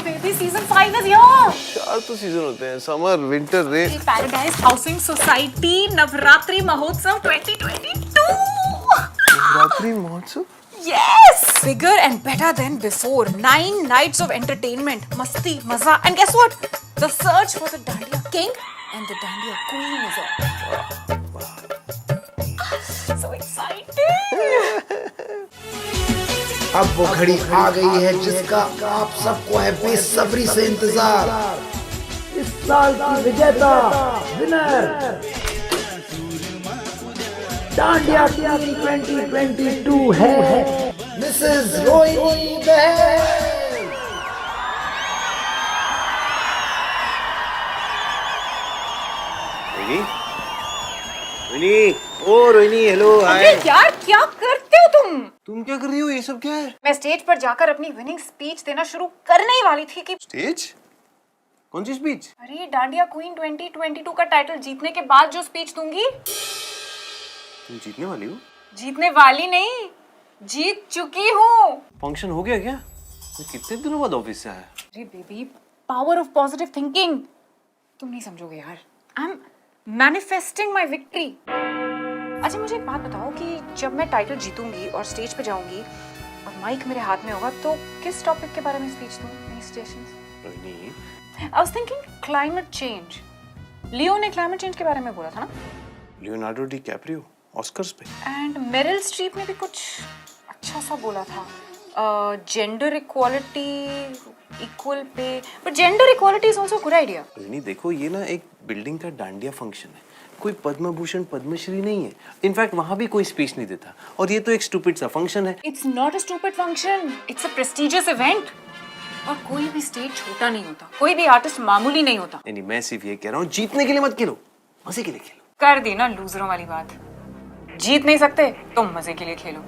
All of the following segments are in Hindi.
baby, season 5 is here. 4 तो सीजन होते हैं, summer, winter, rain. Paradise Housing Society Navratri महोत्सव 2022. नवरात्रि महोत्सव? Yes! Bigger and better than before. 9 nights of entertainment, masti, maza, and guess what? The search for the Dandiya King and the Dandiya Queen is on. So excited! अब वो घड़ी आ गई है जिसका आप सबको है बेसब्री से इंतजार। इस साल की विजेता विनर डांडिया क्वीन 2022 है मिसेस रोहिणी बहल। रोहिणी, रोहिणी, ओ रोहिणी, हेलो, अरे हाय। यार, क्या करते हो तुम? तुम क्या कर रही हो? ये सब क्या है? मैं स्टेज पर जाकर अपनी विनिंग स्पीच देना शुरू करने ही वाली थी कि स्टेज? कौन सी स्पीच? अरे डांडिया क्वीन 2022 का टाइटल जीतने के बाद जो स्पीच दूंगी। तुम जीतने वाली हो? जीतने वाली नहीं, जीत चुकी हूँ। फंक्शन हो गया क्या? मैं कितने दिनों बाद ऑफिस से आया। अरे baby, power of positive thinking. तुम नहीं समझोगे यार। I am manifesting my victory. अच्छा मुझे एक बात बताओ कि जब मैं टाइटल जीतूंगी और स्टेज पे जाऊंगी और माइक मेरे हाथ में होगा तो किस टॉपिक के बारे में स्पीच दूं? Any suggestions? Rohini, I was thinking climate change. Leo ने क्लाइमेट चेंज के बारे में बोला था ना? लियोनार्डो डी कैप्रियो ऑस्कर्स पे। एंड मेरिल स्ट्रीप ने भी कुछ अच्छा सा बोला था। Gender equality, equal pay, but gender equality is also good idea. Rohini देखो, ये ना एक बिल्डिंग का डांडिया फंक्शन है, कोई पद्म भूषण पद्मश्री नहीं है। इनफैक्ट वहाँ भी कोई स्पीच नहीं देता, और ये तो एक स्टूपिड सा फंक्शन है। It's not a stupid function, it's a prestigious event. और कोई भी स्टेज छोटा नहीं होता, कोई भी आर्टिस्ट मामूली नहीं होता। नहीं, मैं सिर्फ ये कह रहा हूँ, जीतने के लिए मत खेलो, मजे के लिए खेलो। कर दी ना लूजरों वाली बात। जीत नहीं सकते तो मजे के लिए खेलो।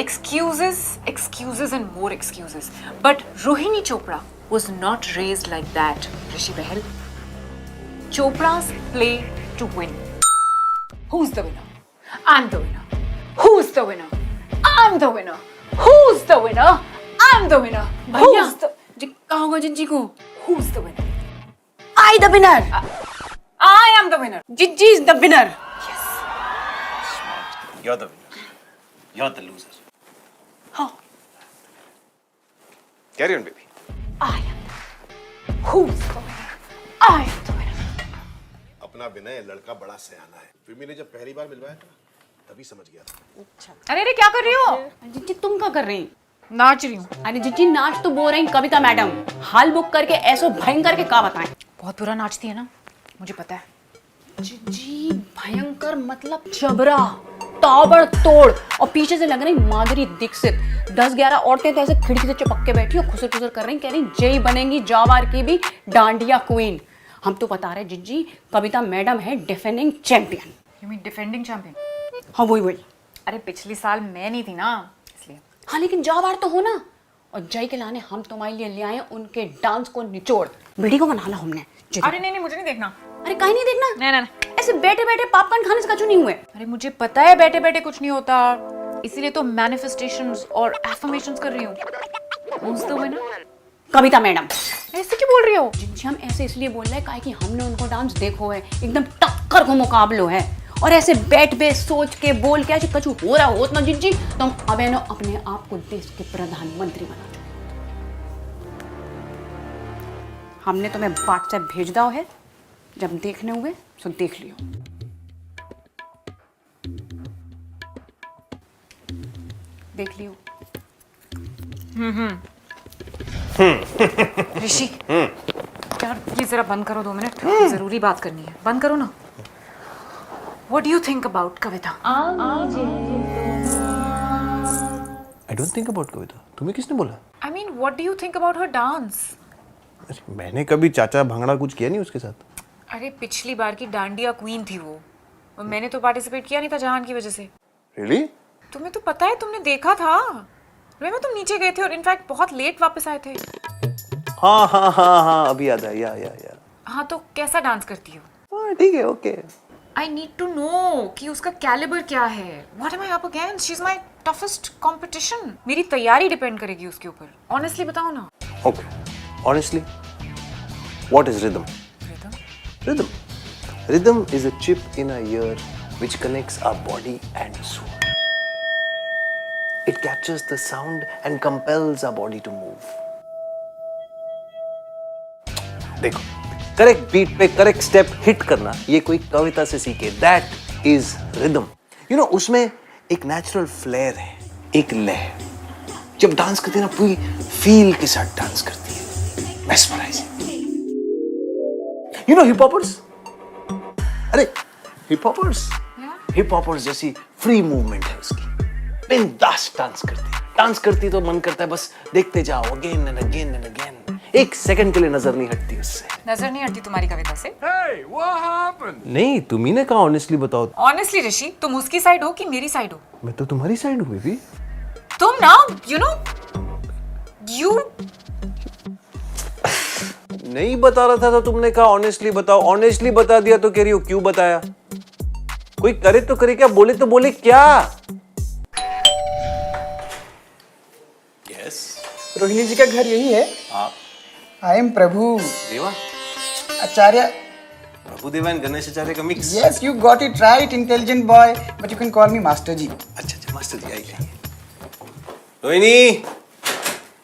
Excuses and more excuses. But Rohini Chopra was not raised like that, Rishi Bahal. Chopras play to win. Who's the winner? I'm the winner. Who's the winner? I'm the winner. Who's the winner? I'm the winner. Who's the? कहा होगा जिज्जी को? Who's the winner? I the winner. I am the winner. Jijji is the winner. You're the winner. You're the loser. How? Carry on, baby. I am the winner. Who's the winner? I am the winner. अपना विनय लड़का बड़ा सयाना है। फिल्मी ने जब पहली बार मिलवाया था तभी समझ गया था। अरे अरे क्या कर रही हो? जिज्जी तुम क्या कर रही? नाच रही हूँ। अरे जिज्जी नाच तो बोल रही कविता मैडम, हाल बुक करके ऐसो भयंकर के का बताएं? बहुत बुरा नाचती है ना, मुझे पता है। जिज्जी भयंकर मतलब जबरा, ताबड़तोड़, और पीछे से लग रही माधुरी दीक्षित। 10-11 औरतें तो ऐसे खिड़की से चिपक के बैठी और खुसर खुसर कर रही, कह रही जय बनेंगी जावार की भी डांडिया क्वीन। हम तो बता रहे जिज्जी, कविता मैडम है defending champion. You mean defending champion? हाँ वही। अरे पिछले साल मैं नहीं थी ना, इसलिए। हाँ लेकिन जावार तो हो ना। और जय के लाने हम तुम्हारे लिए ले आए उनके डांस को निचोड़। वीडियो को बना ला हमने। अरे नहीं नहीं, मुझे नहीं देखना। अरे कहीं नहीं देखना। नहीं नहीं, ऐसे बैठे बैठे पॉपकॉर्न खाने से कचू नहीं हुए। अरे मुझे पता है बैठे बैठे कुछ नहीं होता, इसीलिए तो मैनिफेस्टेशंस और एफर्मेशंस कर रही हूँ। Who's the winner? Kavita madam. ऐसे क्यों बोल रही हो? जिनसे हम ऐसे इसलिए बोल रहे हैं काहे कि हमने उनको डांस देखो है, एकदम टक्कर को मुकाबलो है। और ऐसे बैठ बे सोच के बोल के ऐसे कचू हो रहा होत ना जिज्जी, तो हम अब है ना अपने आप को देश के प्रधानमंत्री बना चुके। हमने तुम्हें व्हाट्सएप भेज दाओ है, जब देखने हुए तो देख लियो। देख लियो। ऋषि, यार ये जरा बंद करो 2 मिनट, जरूरी बात करनी है। बंद करो ना। What do you think about Kavita? I don't think about कविता। तुम्हें किसने बोला? I mean, what do you think about her dance? अरे मैंने कभी चाचा भांगड़ा कुछ किया नहीं उसके साथ। अरे पिछली बार की डांडिया क्वीन थी वो, और मैंने तो पार्टिसिपेट किया नहीं था जहान की वजह से। Really? तुम्हें तो पता है, तुमने देखा था। मैं तुम नीचे गए थे और इनफैक्ट बहुत लेट वापस आए थे। हाँ, अभी याद आया, या। हाँ तो कैसा डांस करती हो? हाँ ठीक है, okay. I need to know कि उसका कैलिबर क्या है। What am I up against? She's my toughest competition. मेरी तैयारी डिपेंड करेगी उसके ऊपर। Honestly बताओ ना। Okay, Honestly, what is rhythm? Rhythm. Rhythm is a chip in our ear which connects our body and soul. It captures the sound and compels our body to move. देखो, करेक्ट बीट पे करेक्ट स्टेप हिट करना ये कोई कविता से सीखे. That is rhythm. You know, उसमें एक नेचुरल फ्लेयर है, एक लय. जब डांस करती है ना, पूरी फील के साथ डांस करती है. Mesmerising. You know hip hoppers. अरे हिप हॉपर्स जैसी फ्री मूवमेंट है उसकी. बिंदास डांस करती तो मन करता है बस देखते जाओ, again and again and again. एक सेकंड के लिए नजर नहीं हटती उससे. नजर नहीं हटती तुम्हारी कविता से? नहीं, तुम्ही ने कहा ऑनेस्टली बताओ. ऑनेस्टली ऋषि, तुम उसकी साइड हो कि मेरी साइड हो? मैं तो तुम्हारी साइड हूँ बेबी. तुम ना, यू नहीं बता रहा था तो तुमने कहा ऑनेस्टली बताओ. ऑनेस्टली बता दिया तो कह रही हो क्यों बताया. कोई करे तो करे क्या, बोले तो बोले क्या. यस. रोहिणी जी का घर यही है. आप आई एम प्रभु देवा आचार्य. प्रभुदेवा एंड गणेश आचार्य का mix. Yes, you got it right, intelligent boy, but you can call me master ji. अच्छा मास्टर जी आइए. रोहिणी,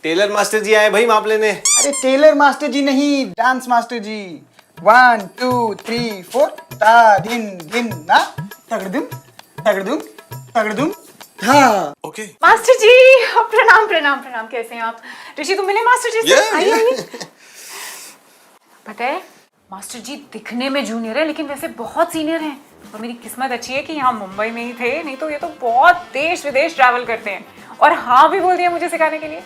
टेलर मास्टर जी आए भाई माप लेने. अरे टेलर मास्टर जी नहीं, डांस मास्टर जी. 1 2 3 4 ता दिन दिन ना तगड़दुम तगड़दुम तगड़दुम. हाँ. ओके. मास्टर जी, प्रणाम प्रणाम प्रणाम. कैसे हैं आप? ऋषि तुम मिले मास्टर जी से? आइए. पता है, मास्टर जी दिखने में जूनियर है लेकिन वैसे बहुत सीनियर हैं. और मेरी किस्मत अच्छी है कि यहाँ मुंबई में ही थे, नहीं तो ये तो बहुत देश विदेश ट्रैवल करते हैं. और हाँ भी बोल दिया मुझे सिखाने के लिए.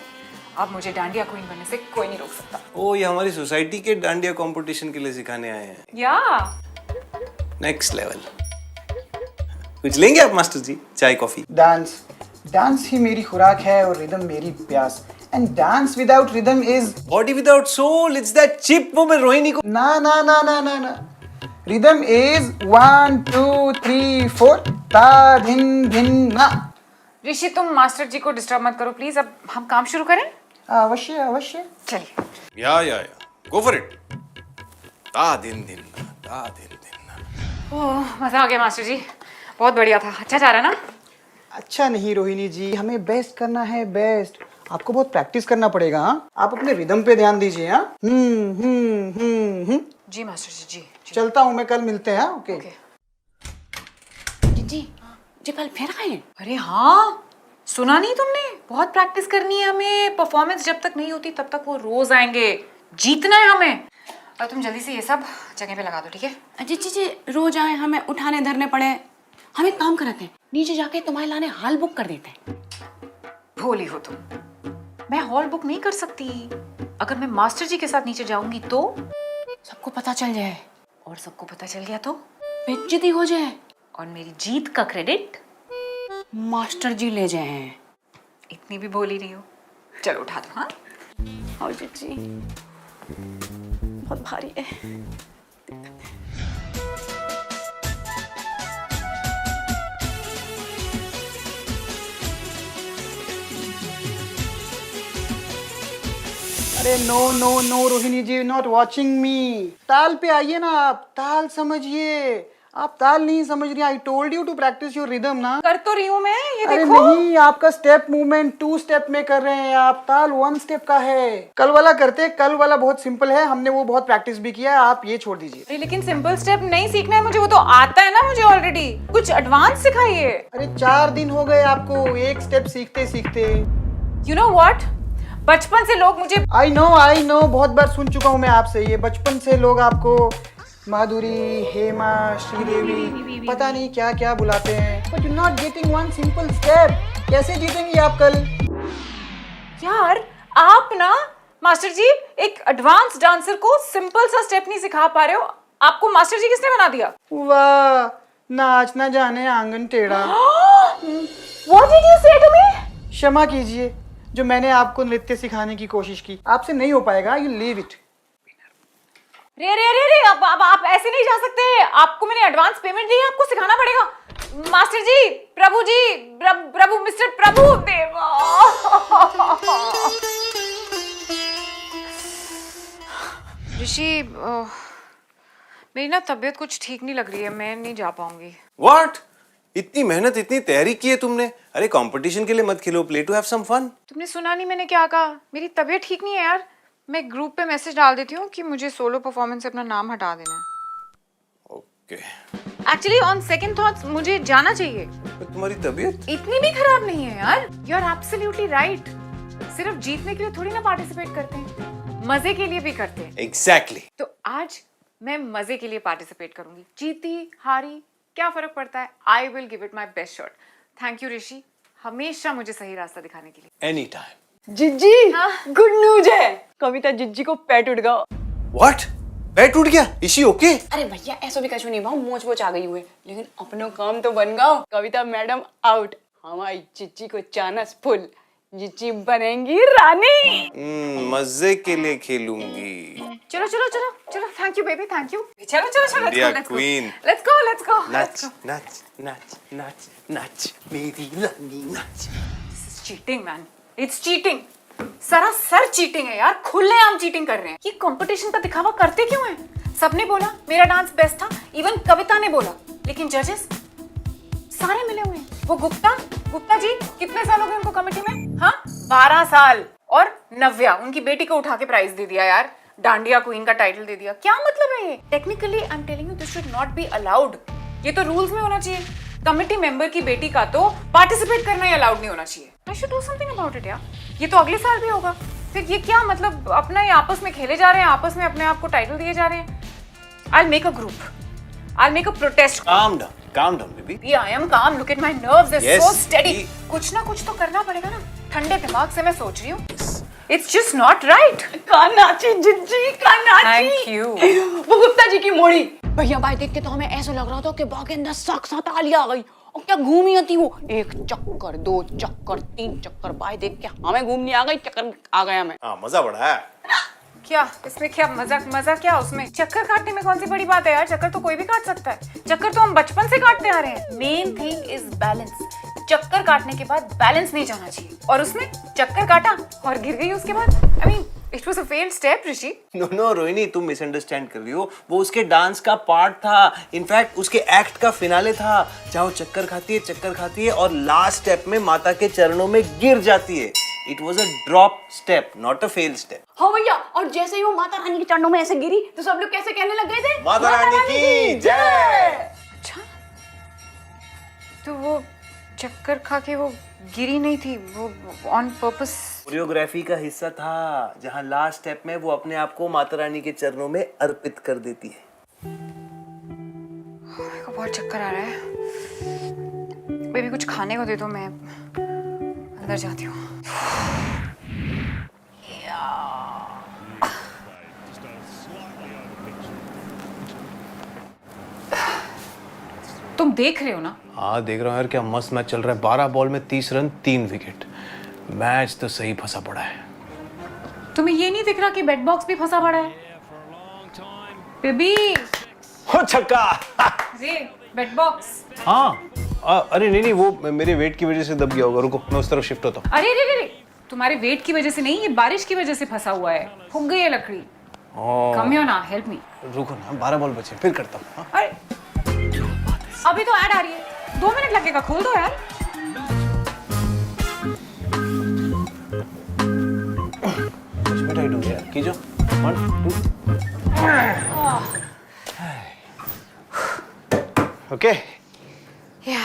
अब मुझे डांडिया क्वीन बनने से कोई नहीं रोक सकता. ओ, ये हमारी सोसाइटी के डांडिया कंपटीशन के लिए सिखाने आए हैं. या नेक्स्ट लेवल. कुछ लेंगे आप मास्टर जी? चाय कॉफी? डांस ही मेरी खुराक है और रिदम मेरी प्यास. And dance without rhythm is body without soul. It's that chip वो मैं रोहिणी को. ना ना ना ना ना ना. रिदम इज 1 2 3 4 ता दिन दिन ना. ऋषि, तुम मास्टर जी को डिस्टर्ब मत करो प्लीज. अब हम काम शुरू करें? अवश्य अवश्य. चलिए. या गो फॉर इट. ता दिन दिन ना. ओह, मजा आ गया मास्टर जी. बहुत बढ़िया था. अच्छा जा रहा ना? अच्छा नहीं रोहिणी जी, हमें बेस्ट करना है, बेस्ट. आपको बहुत प्रैक्टिस करना पड़ेगा. हाँ, आप अपने रिदम पे ध्यान दीजिए. हाँ. जी मास्टर जी. जी चलता हूँ मैं, कल मिलते हैं. ओके. जी कल फिर आए? अरे हाँ, सुना नहीं तुमने? बहुत प्रैक्टिस करनी है हमें. परफॉर्मेंस जब तक नहीं होती तब तक वो रोज आएंगे. जीतना है हमें. और तुम जल्दी से ये सब जगह पे लगा दो, ठीक है? जी रोज आए, हमें उठाने धरने पड़े. हम एक काम करते हैं, नीचे जाके तुम्हारे लाने हॉल बुक कर देते हैं. भोली हो तुम. मैं हॉल बुक नहीं कर सकती. अगर मैं मास्टर जी के साथ नीचे जाऊंगी तो सबको पता चल जाए. और सबको पता चल गया तो बेइज्जती हो जाए. और मेरी जीत का क्रेडिट मास्टर जी ले जाए. इतनी भी भोली नहीं हो. चलो उठा दो. हाँ, और जी बहुत भारी है. अरे no no no Rohini ji, not watching me. ताल पे आइए ना आप. ताल समझिए. आप ताल नहीं समझ रही. I told you to practise your rhythm ना. कर तो रही हूँ मैं. ये अरे देखो. नहीं, आपका स्टेप मूवमेंट 2 स्टेप में कर रहे हैं आप. ताल 1 स्टेप का है. कल वाला करते. कल वाला बहुत सिंपल है, हमने वो बहुत प्रैक्टिस भी किया है. आप ये छोड़ दीजिए. अरे लेकिन सिंपल स्टेप नहीं सीखना है मुझे. वो तो आता है ना मुझे ऑलरेडी. कुछ एडवांस सिखाइए. अरे 4 दिन हो गए आपको एक स्टेप सीखते सीखते. यू नो व्हाट, बचपन से लोग मुझे आई नो, बहुत बार सुन चुका हूँ मैं आपसे ये. बचपन से लोग आपको माधुरी, हेमा, श्रीदेवी, पता नहीं क्या क्या बुलाते हैं. But you not getting one simple step. कैसे जीतेंगी आप कल? यार आप ना मास्टर जी एक एडवांस डांसर को सिंपल सा स्टेप नहीं सिखा पा रहे हो. आपको मास्टर जी किसने बना दिया? वाह, नाच ना जाने आंगन टेढ़ा. What did you say to me? क्षमा कीजिए, जो मैंने आपको नृत्य सिखाने की कोशिश की. आपसे नहीं हो पाएगा. You leave it. रे रे रे रे, अब आप ऐसे नहीं जा सकते. आपको मैंने एडवांस पेमेंट दी है, आपको सिखाना पड़ेगा. मास्टर जी, प्रभु जी, प्रभु मिस्टर प्रभु देवा. ऋषि मेरी ना तबीयत कुछ ठीक नहीं लग रही है, मैं नहीं जा पाऊंगी। व्हाट? इतनी मेहनत इतनी तैयारी की है तुमने? अरे कंपटीशन के लिए मत खेलो, play to have some fun. तुमने सुना नहीं मैंने क्या कहा? मेरी तबीयत ठीक नहीं है यार। मैं ग्रुप पे मैसेज डाल देती हूँ कि मुझे सोलो परफॉर्मेंस से अपना नाम हटा देना है। Okay. Actually on second thoughts मुझे जाना चाहिए। तुम्हारी तबीयत इतनी भी खराब नहीं है यार। You are absolutely right. सिर्फ जीतने के लिए थोड़ी ना पार्टिसिपेट करते हैं, मजे के लिए भी करते हैं। एग्जैक्टली। तो आज मैं मजे के लिए पार्टिसिपेट करूंगी। जीती हारी क्या फर्क पड़ता है? I will give it my best shot. Thank you Rishi, हमेशा मुझे सही रास्ता दिखाने के लिए। Any time. जिज्जी गुड न्यूज है, कविता जिज्जी को पेट उठ गया। व्हाट? पेट टूट गया? Is she okay? अरे भैया ऐसा भी कछु नहीं भाव, मोच वोच आ गई हुए, लेकिन अपनो काम तो बन गया। कविता मैडम आउट, हमारी जिज्जी को चानस फुल, जिज्जी बनेंगी रानी। मजे के लिए खेलूंगी। चलो चलो चलो चलो, thank you baby, thank you. चलो चलो चलो, India queen. Let's go let's go. नाच नाच नाच नाच नाच मेरी रानी नाच। Cheating man, it's cheating. सरासर चीटिंग है यार, खुलेआम चीटिंग कर रहे हैं। ये कंपटीशन का दिखावा करते क्यों हैं? सबने बोला मेरा डांस बेस्ट था, इवन कविता ने बोला, लेकिन जजेस सारे मिले हुए हैं। वो गुप्ता जी कितने साल हो गए उनको कमेटी में? हाँ 12 साल। और नव्या उनकी बेटी को उठा के प्राइज दे दिया यार, डांडिया क्वीन का टाइटल दे दिया। क्या मतलब है ये? Technically I am telling you this should not be allowed. ये तो रूल्स में होना चाहिए। कमेटी मेंबर की बेटी का तो पार्टिसिपेट करना ही अलाउड नहीं होना चाहिए। I should do something about it यार। ये तो अगले साल भी होगा। फिर ये क्या मतलब, अपना ही आपस में खेले जा रहे हैं, आपस में अपने आप को टाइटल दिए जा रहे हैं। I will make a group, I will make a protest. Calm down, baby. Yeah, I am calm. Look at my nerves. They're Yes. so steady. कुछ ना कुछ तो करना पड़ेगा ना। ठंडे दिमाग से मैं सोच रही हूँ। It's just not right. कानाची जिज्जी कानाची। Thank you. वो गुप्ता जी की मोड़ी। भैया भाई देख के तो हमें ऐसा लग रहा था कि बाग के अंदर साक्षात आलिया आ गई। और क्या घूमी आती वो, 1 चक्कर 2 चक्कर 3 चक्कर, भाई देख के हमें घूमनी आ गई, चक्कर आ गया हमें। हाँ मजा बड़ा है। क्या इसमें क्या मजा क्या उसमें? चक्कर काटने में कौन सी बड़ी बात है यार? चक्कर तो कोई भी काट सकता है। चक्कर तो हम बचपन से काटते आ रहे हैं। Main thing is balance. चक्कर काटने के बाद बैलेंस नहीं जाना चाहिए। और उसने चक्कर काटा और गिर गई उसके बाद। I mean it was a failed step Rishi. No Rohini, तुम मिसअंडरस्टैंड कर रही हो। वो उसके डांस का पार्ट था, इनफैक्ट उसके एक्ट का फिनाले था, जहाँ वो चक्कर खाती है और लास्ट स्टेप में माता के चरणों में गिर जाती है। It was a drop step, not a fail step. हाँ भैया, और जैसे ही वो माता रानी के चरणों में ऐसे गिरी तो सब लोग कैसे कहने लग गए थे, माता रानी की जय। अच्छा, तो वो चक्कर खा के वो गिरी नहीं थी, वो ऑन पर्पस कोरियोग्राफी का हिस्सा था, जहाँ लास्ट स्टेप में वो अपने आप को माता रानी के चरणों में अर्पित कर देती है। मेरे को बहुत चक्कर आ रहा है। बेबी कुछ खाने को दे दो, मैं अंदर जाती हूँ। तुम देख रहे हो ना? हाँ देख रहा हूँ यार, क्या मस्त मैच चल रहा है। 12 बॉल में 30 रन 3 विकेट। मैच तो सही फंसा पड़ा है। तुम्हें ये नहीं दिख रहा कि बेट बॉक्स भी फंसा पड़ा है? बेबी हो छक्का। अरे बेट बॉक्स। हाँ अरे नहीं वो मेरे वेट की वजह से दब गया होगा। रुको मैं उस तरफ शिफ्ट होता हूँ। अरे रे रे रे, तुम्हारे वेट की वजह से नहीं, ये बारिश की वजह से फंसा हुआ है। फूक गई है लकड़ी। कम हियर ना, हेल्प मी। रुको ना, 12 बॉल बचे, फिर करता हूँ। हाँ? अरे अभी तो ऐड आ रही है, 2 मिनट लगेगा, खोल दो यार। कुछ भी टाइट हो गया यार, कीजो। 1 2 ओके। या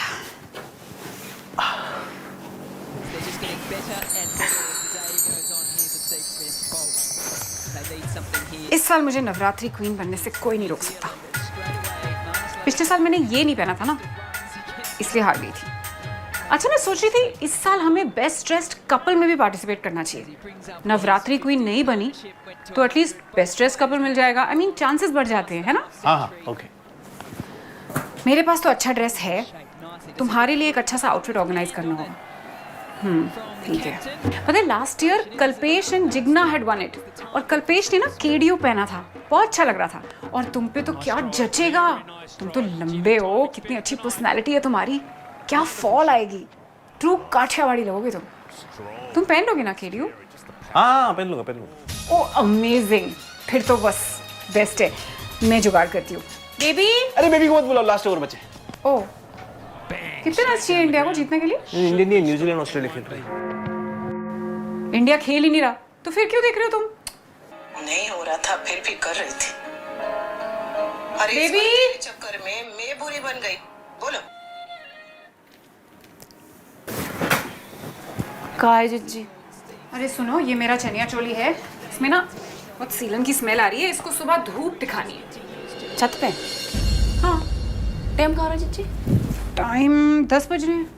इस साल मुझे नवरात्रि क्वीन बनने से कोई नहीं रोक सकता। पिछले साल मैंने ये नहीं पहना था ना, इसलिए हार गई थी। अच्छा मैं सोच रही थी इस साल हमें बेस्ट ड्रेस्ड कपल में भी पार्टिसिपेट करना चाहिए। नवरात्रि क्वीन नहीं बनी तो एटलीस्ट बेस्ट ड्रेस्ड कपल मिल जाएगा। आई मीन चांसेस बढ़ जाते हैं, है ना? हाँ ओके। मेरे पास तो अच्छा ड्रेस है, तुम्हारे लिए एक अच्छा सा आउटफिट ऑर्गेनाइज करना होगा। ठीक है। पता है last year Kalpesh and Jigna had one it, और कल्पेश ने ना केडियो पहना था, बहुत अच्छा लग रहा था। और तुम पे तो क्या जचेगा, तुम तो लंबे हो, कितनी अच्छी पर्सनैलिटी है तुम्हारी, क्या फॉल आएगी, ट्रू काठियावाड़ी लगोगे तुम पहन लोगे ना केडियो? हाँ पहन लूंगा। ओ अमेजिंग, फिर तो बस बेस्ट है, मैं जुगाड़ करती हूँ। बेबी, अरे बेबी को मत बुलाओ, लास्ट ओवर बचे। ओ कितने रन चाहिए इंडिया को जीतने के लिए? इंडिया नहीं, न्यूजीलैंड ऑस्ट्रेलिया खेल रही है। इंडिया खेल ही नहीं रहा, तो फिर क्यों देख रहे हो तुम? नहीं हो रहा था फिर भी कर रही थी। अरे इस बेबी! बार तेरे चक्कर में मैं बुरी बन गई। बोलो। का है जिज्जी? अरे सुनो, ये मेरा चनिया चोली है, इसमें ना बहुत सीलन की स्मेल आ रही है, इसको सुबह धूप दिखानी है। छत पे? हाँ। टाइम का हो रहा है जिज्जी? टाइम 10 बज रहे हैं।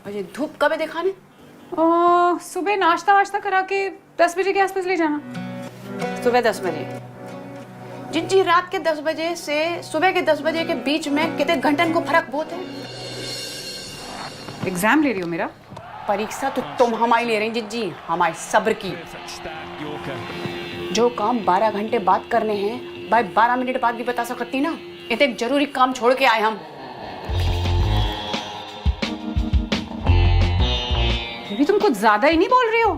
और ये धूप कब है दिखाने? सुबह नाश्ता वाश्ता करा के 10 बजे के आसपास ले जाना। सुबह 10 बजे? जिज्जी रात के 10 बजे से सुबह के 10 बजे के बीच में कितने घंटन को फर्क बहुत है। एग्जाम ले रही हो मेरा? परीक्षा तो तुम हमारी ले रही जिज्जी, हमारे सब्र की। जो काम 12 घंटे बाद करने हैं भाई 12 मिनट बाद भी बता सकती ना। इतने एक जरूरी काम छोड़ के आए हम। बेबी तुम कुछ ज्यादा ही नहीं बोल रही हो?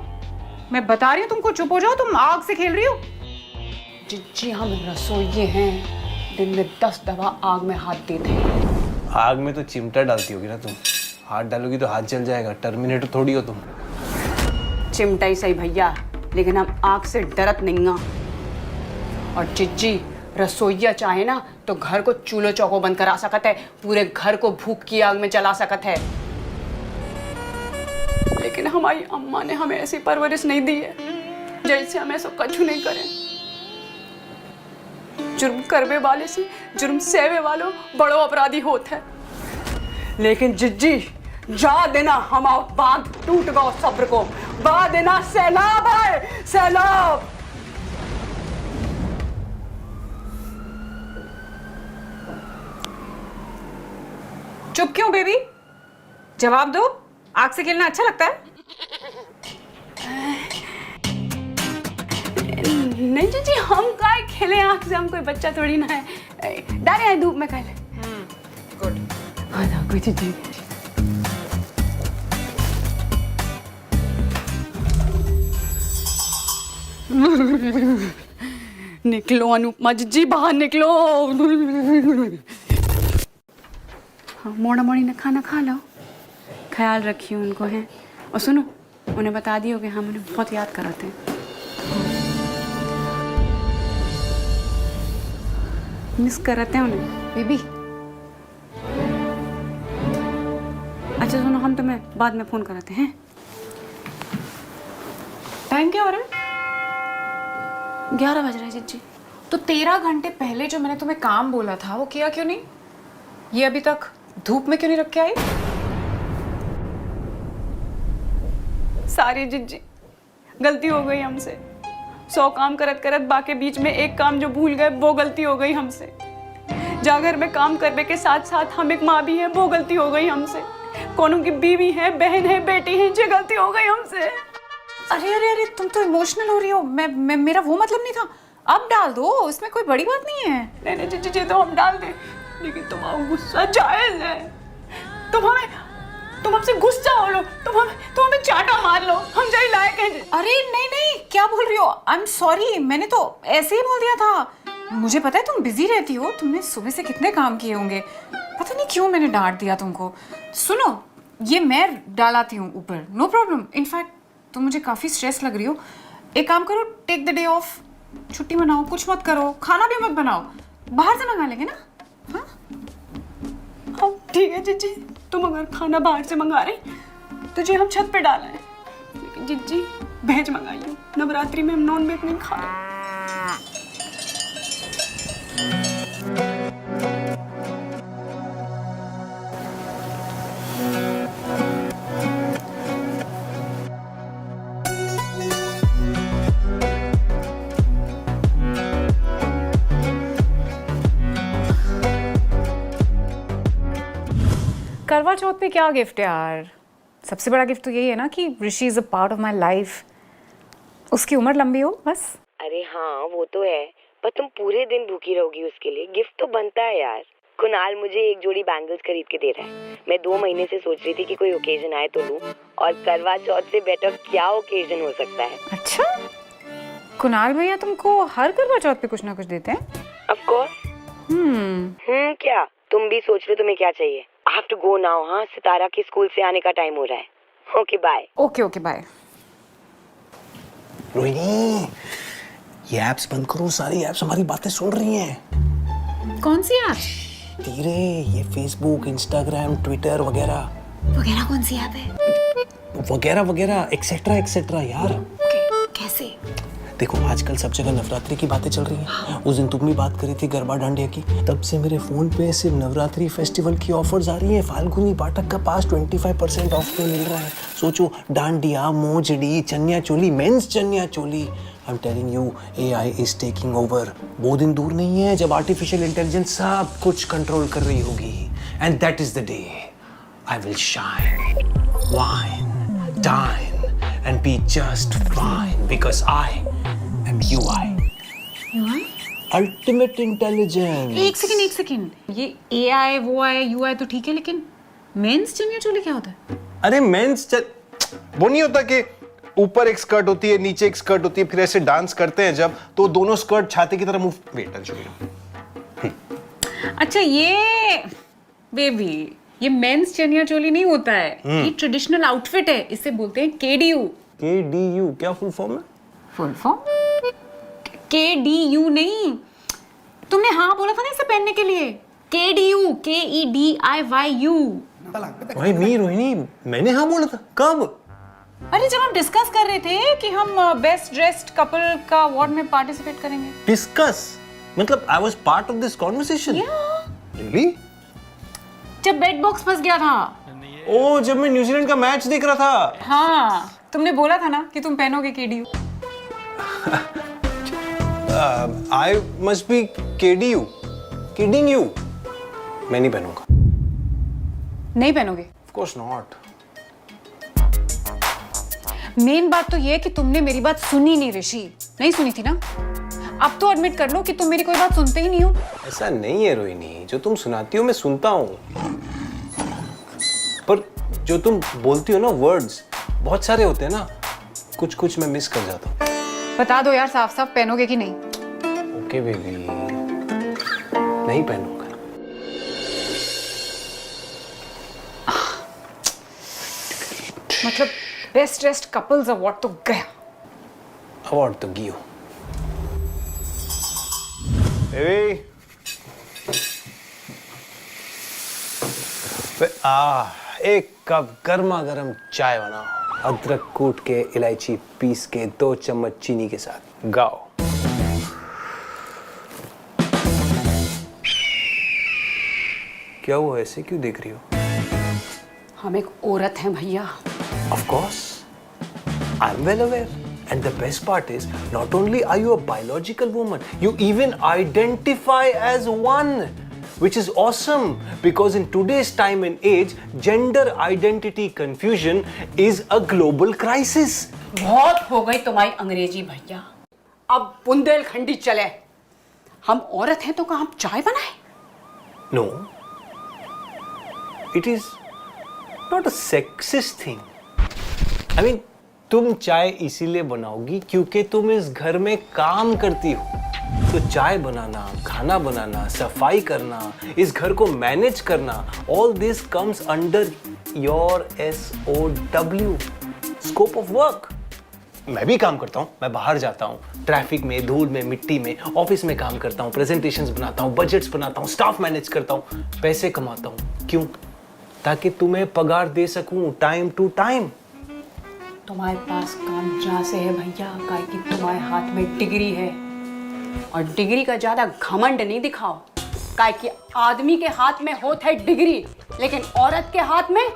मैं बता रही हूँ तुमको, चुप हो जाओ, तुम आग से खेल रही हो। जिज्जी हम रसोइये हैं, दिन में 10 दफा आग में हाथ देते हैं। आग में तो चिमटा डालती होगी ना तुम, हाथ डालोगी तो हाथ जल जाएगा। टर्मिनेटर थोड़ी हो तुम। चिमटा ही सही भैया, लेकिन हम आग से डरत नहीं। और जिज्जी रसोइया चाहे ना तो घर को चूल्हो चौको बंद करा सकत है, पूरे घर को भूख की आग में जला सकत है। लेकिन हमारी अम्मा ने हमें ऐसी परवरिश नहीं दी है जैसे हमें ऐसा कछु नहीं करे। जुर्म करवे वाले से जुर्म सहवे वालों बड़ो अपराधी होता है। लेकिन जिज्जी जा देना हमारा बांध टूट गो सब्र को, बा देना सैलाब है, सैलाब। चुप क्यों बेबी? जवाब दो, आग से खेलना अच्छा लगता है? नहीं जी हम काय खेले आग से, हम कोई बच्चा थोड़ी ना है। डाले हैं धूप में कल। गुड। हाँ कोई जी। निकलो अनुपमा जी बाहर निकलो। हाँ मोड़ा मोड़ी ने खाना खा लो, ख्याल रखिए उनको हैं। और सुनो उन्हें बता दियो कि हम उन्हें बहुत याद कराते हैं। मिस कराते हैं उन्हें बेबी अच्छा सुनो हम तुम्हें बाद में फोन कराते हैं। टाइम क्या हो रहा है? 11 बज रहा है जिज्जी। तो 13 घंटे पहले जो मैंने तुम्हें काम बोला था वो किया क्यों नहीं? ये अभी तक धूप में क्यों नहीं रख के आई? सारी जिज्जी गलती हो गई हमसे। 100 काम करत करत बाकी बीच में एक काम जो भूल गए वो गलती हो गई हमसे। जा घर में काम करने के साथ साथ हम एक माँ भी है, वो गलती हो गई हमसे। कौनों की बीवी है, बहन है, बेटी है, ये गलती हो गई हमसे। अरे अरे अरे तुम तो इमोशनल हो रही हो। मैं मेरा वो मतलब नहीं था। अब डाल दो, इसमें कोई बड़ी बात नहीं है। नहीं नहीं जिज्जी तो हम डाल दे, लेकिन तुम्हारा गुस्सा जायज है। तुम हमसे गुस्सा हो लो, तुम हमें चाटा मार लो, हम जाई लायक हैं। अरे नहीं नहीं, क्या बोल रही हो? आई एम सॉरी, मैंने तो ऐसे ही बोल दिया था। मुझे पता है तुम बिजी रहती हो, तुमने सुबह से कितने काम किए होंगे। पता नहीं क्यों मैंने डांट दिया तुमको। सुनो ये मैं डालाती हूँ ऊपर, नो प्रॉब्लम। इनफैक्ट तुम मुझे काफी स्ट्रेस लग रही हो। एक काम करो, टेक द डे ऑफ, छुट्टी मनाओ, कुछ मत करो, खाना भी मत बनाओ, बाहर से मंगा लेंगे ना। हाँ ठीक है जिज्जी, तुम अगर खाना बाहर से मंगा रहे तुझे हम छत पे डाला है, लेकिन जिज्जी वेज मंगाइए। नवरात्रि में हम नॉन वेज नहीं खा रहे। करवा चौथ पे क्या गिफ्ट है यार? सबसे बड़ा गिफ्ट तो यही है ना कि Rishi is a part of my life. उसकी उम्र लंबी हो बस। अरे हाँ वो तो है, पर तुम पूरे दिन भूखी रहोगी उसके लिए, गिफ्ट तो बनता है यार। कुणाल मुझे एक जोड़ी बैंगल्स खरीद के दे रहा है। मैं 2 महीने से सोच रही थी कि कोई ओकेजन आए तो लूं, और करवा चौथ से बेटर क्या ओकेजन हो सकता है। अच्छा कुणाल भैया तुमको हर करवा चौथ पे कुछ ना कुछ देते हैं? Of course. क्या तुम भी सोच रहे हो तुम्हें क्या चाहिए? I have to go now. हाँ, सितारा के स्कूल से आने का टाइम हो रहा है। Okay bye. Okay bye. Rohini, ये ऐप्स बंद करो, सारी ऐप्स हमारी बातें सुन रही हैं। कौन सी ऐप? धीरे, ये फेसबुक, इंस्टाग्राम, ट्विटर वगैरह। वगैरह कौन सी ऐप है? वगैरह वगैरह एक्सेट्रा एक्सेट्रा यार। कैसे? देखो आजकल सब जगह नवरात्रि की बातें चल रही हैं। उस दिन तुम भी बात करी थी गरबा डांडिया की, तब से मेरे फोन पे सिर्फ नवरात्रि फेस्टिवल की ऑफर्स आ रही हैं। फाल्गुनी पाठक का पास 25% ऑफ पे मिल रहा है। सोचो, डांडिया, मोजड़ी, चनिया choli, mens chaniya choli. I am telling you, AI is taking over. वो दिन दूर नहीं है जब आर्टिफिशियल इंटेलिजेंस सब कुछ कंट्रोल कर रही होगी। And that is the day I will shine, wine, dine and be just fine because I am UI. Ultimate intelligence. एक सेकंड। ये AI वो आए UI तो ठीक है, लेकिन मेंस चनिया चोली क्या होता है? अरे मेंस वो नहीं होता कि ऊपर एक स्कर्ट होती है, नीचे एक स्कर्ट होती है, फिर ऐसे डांस करते हैं जब, तो दोनों स्कर्ट छाती की तरह मूव। वेट अच्छा, ये बेबी, ये मेंस चनिया चोली नहीं होता है। ये ट्रेडिशनल आउटफिट है, इसे बोलते हैं KDU। KDU क्या फुल फॉर्म है? फुल फॉर्म KDU नहीं, तुमने हाँ बोला था ना इसे पहनने के लिए। KDU, KEDIYU। भाई मी रोहिणी, मैंने हाँ बोला था कब? अरे जब हम डिस्कस कर रहे थे कि हम बेस्ट ड्रेस्ड कपल का अवार्ड में पार्टिसिपेट करेंगे। डिस्कस मतलब I was part of this conversation? Really? जब बेड बॉक्स फंस गया था। ओ, जब मैं न्यूजीलैंड का मैच देख रहा था। हाँ, तुमने बोला था ना कि तुम पहनोगे KDU। I must be KDU, kidding you। मैं नहीं पहनूंगा। नहीं पहनोगे? Of course not। मेन बात तो ये है कि तुमने मेरी बात सुनी नहीं ऋषि। नहीं सुनी थी ना? अब तो एडमिट कर लो कि तुम मेरी कोई बात सुनते ही नहीं हो। ऐसा नहीं है रोहिणी, जो तुम सुनाती हो मैं सुनता हूँ, पर जो तुम बोलती हो ना वर्ड्स बहुत सारे होते हैं ना, कुछ कुछ मैं मिस कर जाता हूँ। बता दो यार साफ साफ, पहनोगे कि नहीं? ओके बेबी, नहीं पहनूंगा। मतलब बेस्ट ड्रेस्ड कपल्स अवार्ड तो गया। अवार्ड तो गियो। बेबी एक कप गर्मा गर्म चाय बनाओ, अदरक कूट के, इलायची पीस के, 2 चम्मच चीनी के साथ। गाओ। क्या हुआ, ऐसे क्यों देख रही हो? हम एक औरत हैं भैया। Of course, I'm well aware. And the best part is, not only are you a biological woman, you even identify as one, which is awesome because in today's time and age, gender identity confusion is a global crisis. बहुत हो गई तुम्हारी अंग्रेजी भैया, अब बुंदेलखंडी चले। हम औरत हैं तो क्या हम चाय बनाए? No, it is not a sexist thing. I mean, तुम चाय इसीलिए बनाओगी क्योंकि तुम इस घर में काम करती हो। तो चाय बनाना, खाना बनाना, सफाई करना, इस घर को मैनेज करना, all this comes under your SOW, scope of work। मैं भी काम करता हूँ, मैं बाहर जाता हूँ, ट्रैफिक में, धूल में, मिट्टी में, ऑफिस में काम करता हूँ, प्रेजेंटेशंस बनाता हूँ, बजट्स बनाता हूँ, स्टाफ मैनेज करता हूँ, पैसे कमाता हूँ। क्यों? ताकि तुम्हें पगार दे सकूं टाइम टू टाइम। तुम्हारे पास काम जहाँ से है भैया, काहे कि तुम्हारे हाथ में डिग्री है, और डिग्री का ज्यादा घमंड नहीं दिखाओ, काहे कि आदमी के हाथ में होता है डिग्री, लेकिन औरत के हाथ में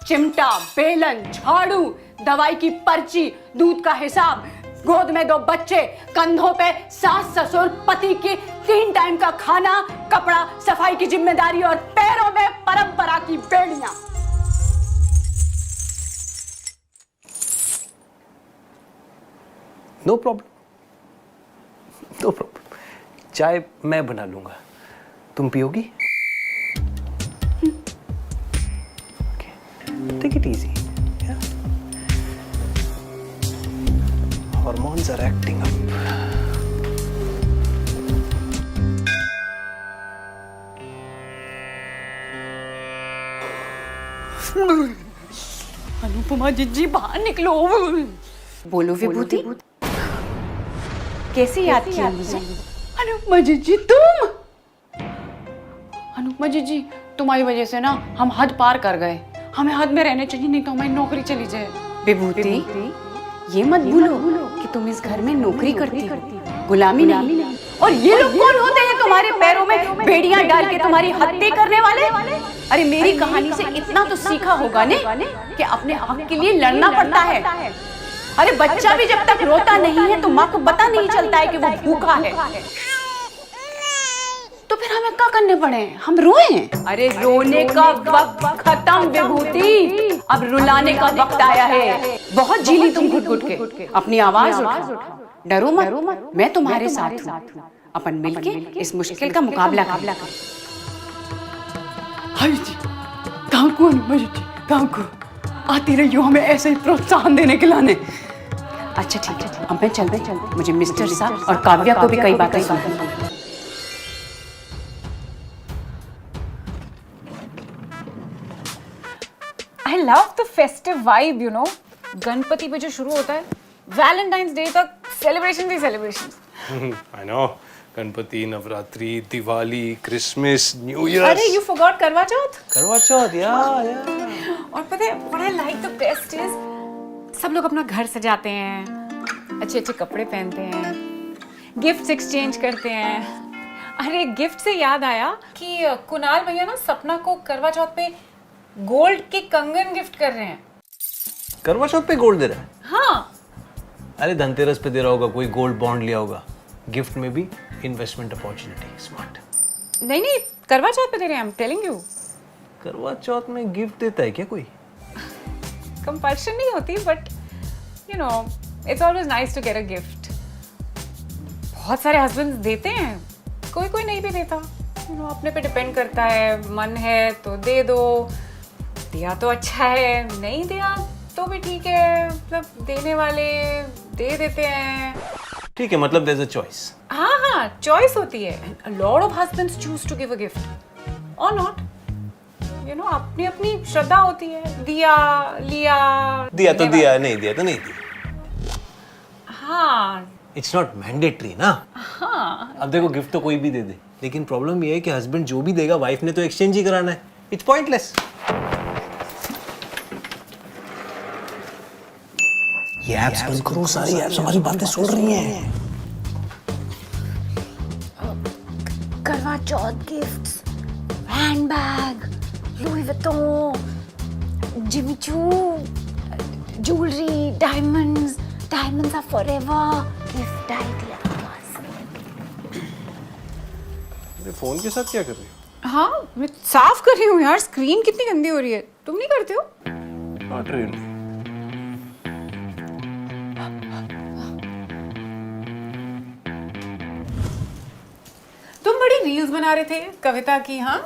चिमटा, बेलन, झाड़ू, दवाई की पर्ची, दूध का हिसाब, गोद में 2 बच्चे, कंधों पे सास ससुर, पति की 3 टाइम का खाना, कपड़ा, सफाई की जिम्मेदारी, और पैरों में परंपरा की बेड़ियां। No problem, no problem. चाय मैं बना लूंगा, तुम पियोगी? Take it easy. hormones are acting up. Anupama जिज्जी बाहर निकलो। बोलो विभूति, कैसे याद किया मुझे? अनुपमा जिज्जी तुम? अनुपमा जिज्जी तुम्हारी वजह से ना हम हद पार कर गए। हमें हद में रहने चाहिए, नहीं तो हमारी नौकरी चली जाए। विभूति ये मत भूलो कि तुम इस घर में नौकरी करती हो, गुलामी नहीं। और ये लोग कौन होते हैं तुम्हारे पैरों में बेड़ियां डाल के तुम्हारी हत्या करने वाले? अरे मेरी कहानी से इतना तो सीखा होगा ने कि अपने हक के लिए लड़ना पड़ता है। अरे बच्चा भी जब तक रोता नहीं है तो माँ को पता नहीं चलता है कि वो भूखा है। तो फिर हमें क्या करने पड़े? हम रोएं? अरे रोने का वक्त खत्म विभूति, अब रुलाने का वक्त आया है। बहुत जीली तुम घुट-घुट के, अपनी आवाज उठाओ। डरो मत, मैं तुम्हारे साथ हूँ। अपन मिलके इस मुश्किल का मुकाबला करें। हाय जी, गाँव को गाँव को आती रही हो हमें ऐसे ही प्रोत्साहन देने के लाने। अच्छा ठीक है, अब मैं चलते मुझे मिस्टर साहब और काव्या को भी कई बातें सुनानी। I love the festive vibe, you know. Ganpati पे जो शुरू होता है, वैलेंटाइंस डे तक celebration he celebration. I know. Ganpati, Navratri, Diwali, Christmas, new year. अरे you forgot करवा चौथ? करवा चौथ, या। और पता है what I like the best is सब लोग अपना घर सजाते हैं, अच्छे अच्छे कपड़े पहनते हैं, गिफ्ट्स एक्सचेंज करते हैं। अरे गिफ्ट से याद आया कि कुणाल भैया ना सपना को करवा चौथ पे गोल्ड के कंगन गिफ्ट कर रहे हैं। करवा चौथ पे गोल्ड दे रहा है? हाँ। अरे धनतेरस पे दे रहा होगा, कोई गोल्ड बॉन्ड लिया होगा। गिफ्ट में भी इन्वेस्टमेंट अपॉर्चुनिटी। स्मार्ट। नहीं करवा चौथ पे दे रहे हैं, आई एम टेलिंग यू। करवा चौथ में गिफ्ट देता है क्या कोई? कंपल्शन नहीं होती, but you know it's always nice to get a gift. बहुत सारे हस्बैंड्स देते हैं, कोई नहीं भी देता। यू नो अपने पे डिपेंड करता है, मन है तो दे दो, दिया तो अच्छा है, नहीं दिया तो भी ठीक है। मतलब देने वाले दे देते हैं। ठीक है, मतलब देयर इज अ चॉइस। हाँ चॉइस होती है। A lot of husbands choose to give a gift or not. You know अपनी अपनी श्रद्धा होती है। दिया लिया, दिया तो दिया, नहीं दिया तो नहीं दिया। हाँ इट्स नॉट मैंडेटरी ना। हाँ। अब देखो गिफ्ट तो कोई भी दे दे, लेकिन प्रॉब्लम ये है कि हस्बैंड जो भी देगा वाइफ ने तो एक्सचेंज ही कराना है। It's pointless. ये ऐप्स बंद करो, सारी ऐप्स हमारी बातें सुन रही हैं। Karva Chauth gifts, handbag, Louis Vuitton, Jimmy Choo, jewellery, diamonds are forever. Gift idea phone के साथ क्या कर रही हो? हाँ मैं साफ कर रही हूँ यार, स्क्रीन कितनी गंदी हो रही है। तुम नहीं करते हो? Not really. तुम बड़ी रील्स बना रहे थे कविता की। हाँ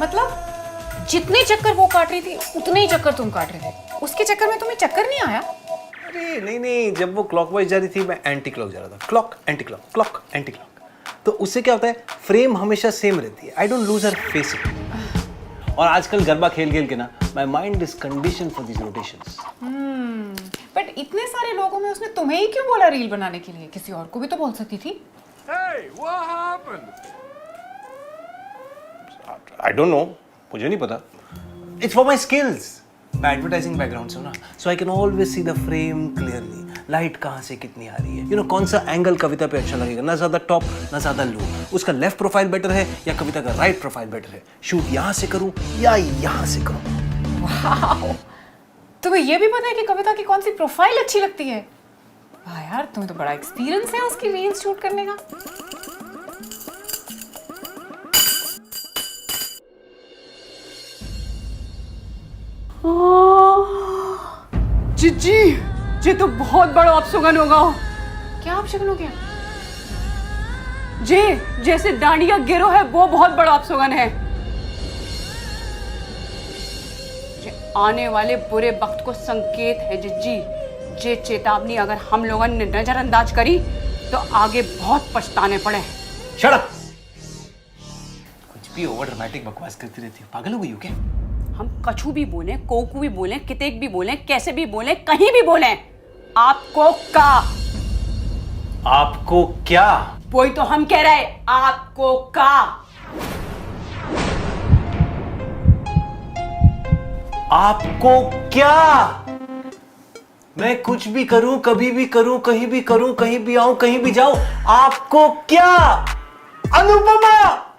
मतलब जितने चक्कर वो काट रही थी उतने ही चक्कर तुम काट रहे थे। उसके चक्कर में तुम्हें चक्कर नहीं आया? अरे नहीं, जब वो क्लॉकवाइज जा रही थी मैं एंटी क्लॉक जा रहा था। Clock anti clock, clock anti clock. तो उससे क्या होता है, फ्रेम हमेशा सेम रहती है। I don't lose her facing. और आजकल गरबा खेल खेल के ना my mind is condition for these rotations. But इतने सारे लोगों में उसने तुम्हें ही क्यों बोला रील बनाने के लिए? किसी और को भी तो बोल सकती थी। Hey, what happened? I don't know, मुझे नहीं पता। It's for my skills. मैं एडवर्टाइजिंग बैकग्राउंड से हूँ ना, so I can always see the frame clearly. Light कहाँ से कितनी आ रही है, you know कौन सा एंगल कविता पे अच्छा लगेगा, ना ज्यादा टॉप ना ज्यादा लो, उसका लेफ्ट प्रोफाइल बेटर है या कविता का राइट प्रोफाइल बेटर है, शूट यहाँ से करूँ या यहाँ से करूँ। वाओ, तुम्हें ये भी पता है कि कविता की कौन सी प्रोफाइल अच्छी लगती है? वाह यार, तुम्हें तो बड़ा एक्सपीरियंस है उसकी रील्स शूट करने का। जीजी ये तो बहुत बड़ा अपशगुन होगा। क्या अपशगुन हो गया? जे जैसे डांडिया गिरो है वो बहुत बड़ा अपशगुन है। जे आने वाले बुरे वक्त को संकेत है जीजी। जे चेतावनी अगर हम लोगों ने नजरअंदाज करी तो आगे बहुत पछताने पड़े। Shut up. कुछ भी ओवर ड्रामेटिक बकवास करती रहती हो, पागल हो गई हो क्या? हम कछु भी बोले, कोकू भी बोले, कितेक भी बोले, कैसे भी बोले, कहीं भी बोले, आपको का। आपको क्या? वही तो हम कह रहे, आपको का। आपको क्या? मैं कुछ भी करूं, कभी भी करूं, कहीं भी करूं, कहीं भी आऊं, कहीं भी जाऊं, आपको क्या? अनुपमा,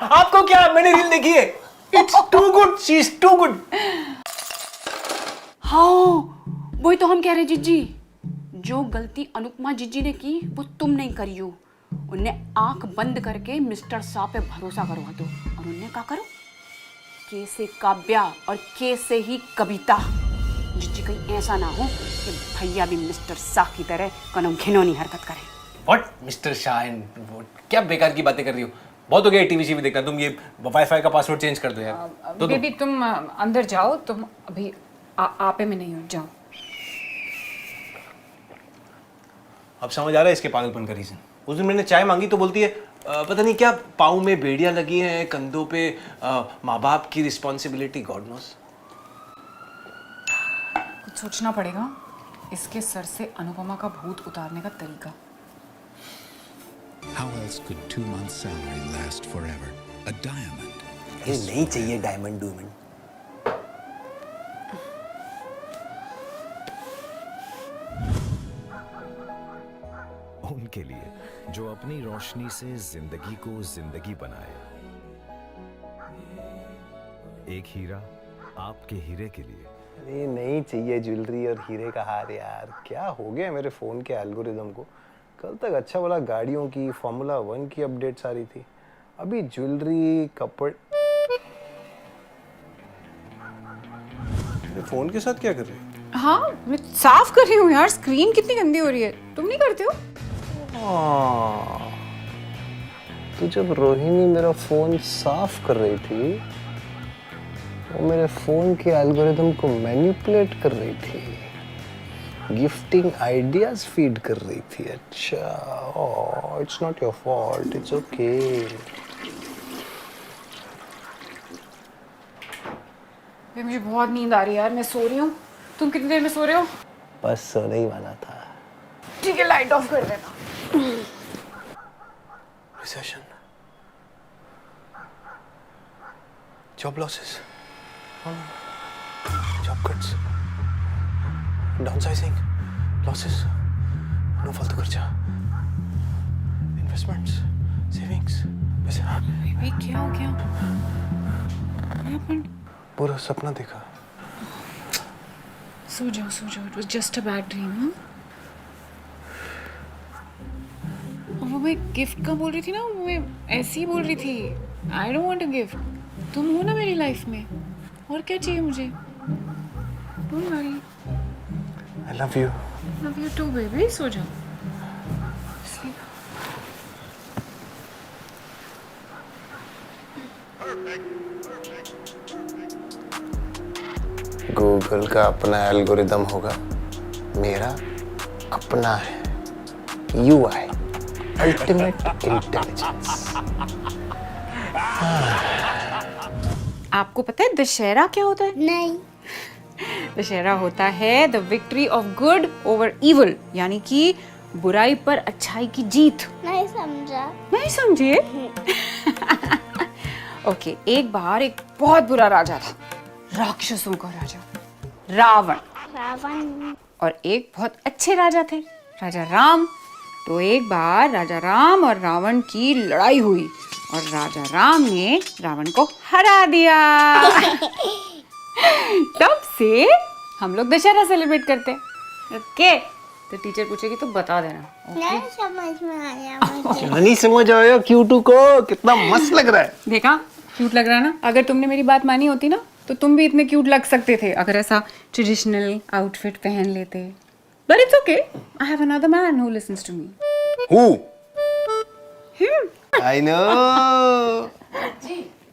आपको क्या? मैंने रील देखी है, it's too good, she is too good. हाँ, वही तो हम कह रहे जीजी, जो गलती अनुपमा जीजी ने की वो तुम नहीं करी हो। उन्हें आंख बंद करके मिस्टर शाह पे भरोसा करवा दो और उन्हें क्या करो, के से काव्या और के से ही कविता। जीजी कहीं ऐसा ना हो कि भैया भी मिस्टर शाह की तरह कनो घिनौनी हरकत करे। व्हाट मिस्टर शाह, क्या बेकार की बातें कर रही हो? बहुत हो गया टीवी शीवी देखना, तुम ये वाईफाई का पासवर्ड चेंज कर दो यार। तो बेबी तुम अंदर जाओ, तुम अभी आपे में नहीं हो, जाओ। अब समझ आ रहा है इसके पागलपन का रीजन। उस दिन मैंने चाय मांगी तो बोलती है पता नहीं क्या, पाँव में बेड़ियां लगी हैं, कंधों पे माँ बाप की रिस्पॉन्सिबिलिटी, गॉड नोस। कुछ सोचना पड़ेगा इसके सर से अनुपमा का भूत उतारने का तरीका। How else could 2 months' salary last forever? A diamond. ये नहीं चाहिए डायमंड डूमंड। उनके लिए जो अपनी रोशनी से जिंदगी को जिंदगी बनाए। एक हीरा आपके हीरे के लिए। अरे नहीं चाहिए ज्वेलरी और हीरे का हार यार, क्या हो गया मेरे फोन के एल्गोरिदम को? कल तक अच्छा वाला गाड़ियों की, फॉर्मूला 1 की अपडेट्स आ रही थी, अभी ज्वेलरी, कपड़े। फोन के साथ क्या कर रही है? हाँ, मैं साफ कर रही हूँ यार, स्क्रीन कितनी गंदी हो रही है, तुम नहीं करते हो? तो जब रोहिणी मेरा फोन साफ कर रही थी, वो मेरे फोन के एल्गोरिदम को मैनिपुलेट कर रही थी, गिफ्टिंग आइडियाज फीड कर रही थी। अच्छा, it's not your fault, it's okay. मुझे बहुत नींद आ रही है यार, मैं सो रही हूँ। तुम कितनी देर में सो रहे हो? बस सोने ही वाला था। ठीक है, लाइट ऑफ कर देना। Recession, job losses, job cuts, downsizing, losses, no फालतू खर्चा, इन्वेस्टमेंट्स, सेविंग्स, पैसे। बेबी क्या हो गया? पूरा सपना देखा। सो जाओ, सो जाओ, it was just a bad dream. वो मैं गिफ्ट का बोल रही थी ना, वो मैं ऐसे ही बोल रही थी, I don't want a gift. तुम हो ना मेरी लाइफ में, और क्या चाहिए मुझे? Don't worry. I love you. Love you too baby, सो जाओ। Sleep. गूगल का अपना एल्गोरिदम होगा, मेरा अपना है। UI, ultimate intelligence. आपको पता है दशहरा क्या होता है? नहीं। दशहरा होता है the victory of good over evil, यानी कि बुराई पर अच्छाई की जीत। नहीं समझा। नहीं समझिए? ओके, एक बार एक बहुत बुरा राजा था, राक्षसों का राजा, रावण। रावण। और एक बहुत अच्छे राजा थे, राजा राम। तो एक बार राजा राम और रावण की लड़ाई हुई और राजा राम ने रावण को हरा दिया। तब से हम लोग दशहरा सेलिब्रेट करते हैं। ओके, तो टीचर पूछेगी तो बता देना। नहीं समझ में आया मुझे। नहीं समझ आया क्यूटू को? कितना मस्त लग रहा है। देखा, क्यूट लग रहा है ना? अगर तुमने मेरी बात मानी होती ना तो तुम भी इतने क्यूट लग सकते थे अगर ऐसा ट्रेडिशनल आउटफिट पहन लेते। But it's okay, I have another man who listens to me. Who? I know.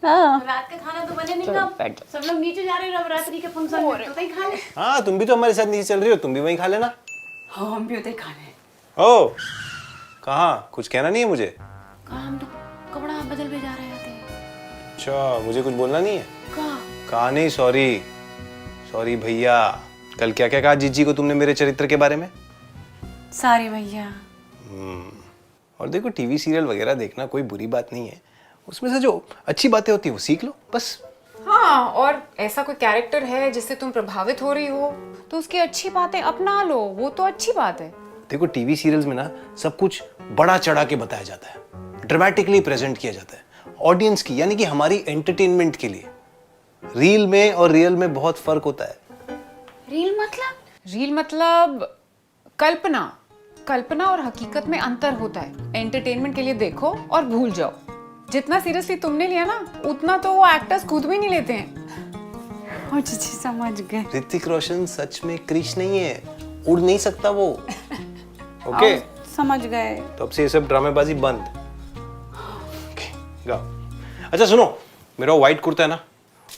रात का खाना तो बने नहीं ना, सब लोग नीचे जा रहे हैं नवरात्रि के फंक्शन में, तो कहीं खा ले। हाँ, तुम भी तो हमारे साथ नीचे चल रही हो, तुम भी वहीं खा लेना। हाँ हम भी उधर खाने। ओ कहाँ, कुछ कहना नहीं है मुझे? कहाँ, हम तो कपड़ा बदल भी जा रहे थे। अच्छा, मुझे कुछ बोलना नहीं है? कहाँ नहीं, सॉरी सॉरी भैया। कल क्या क्या कहा जीजी को तुमने मेरे चरित्र के बारे में? सॉरी भैया। और देखो, टीवी सीरियल वगैरह देखना कोई बुरी बात नहीं है, उसमें से जो अच्छी बातें होती है वो सीख लो बस। हाँ, और ऐसा कोई कैरेक्टर है जिससे तुम प्रभावित हो रही हो तो उसकी अच्छी बातें अपना लो, वो तो अच्छी बात है। देखो, टीवी सीरियल्स में ना सब कुछ बड़ा चढ़ा के बताया जाता है, ड्रामेटिकली प्रेजेंट किया जाता है ऑडियंस की, यानी कि हमारी एंटरटेनमेंट के लिए। रील में और रियल में बहुत फर्क होता है। रील मतलब कल्पना और हकीकत में अंतर होता है। एंटरटेनमेंट के लिए देखो और भूल जाओ। जितना सीरियसली तुमने लिया ना, उतना तो वो एक्टर्स खुद भी नहीं लेते हैं। और जी समझ गए। ऋतिक रोशन सच में क्रिश नहीं है, उड़ नहीं सकता वो। ओके समझ गए। तो अब से ये सब ड्रामेबाजी बंद। गाओ। अच्छा सुनो, मेरा व्हाइट कुर्ता है ना,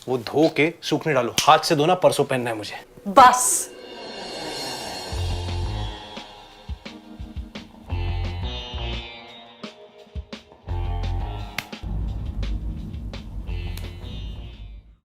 वो धो के सूखने डालो। हाथ से धोना, परसों पहनना है मुझे। बस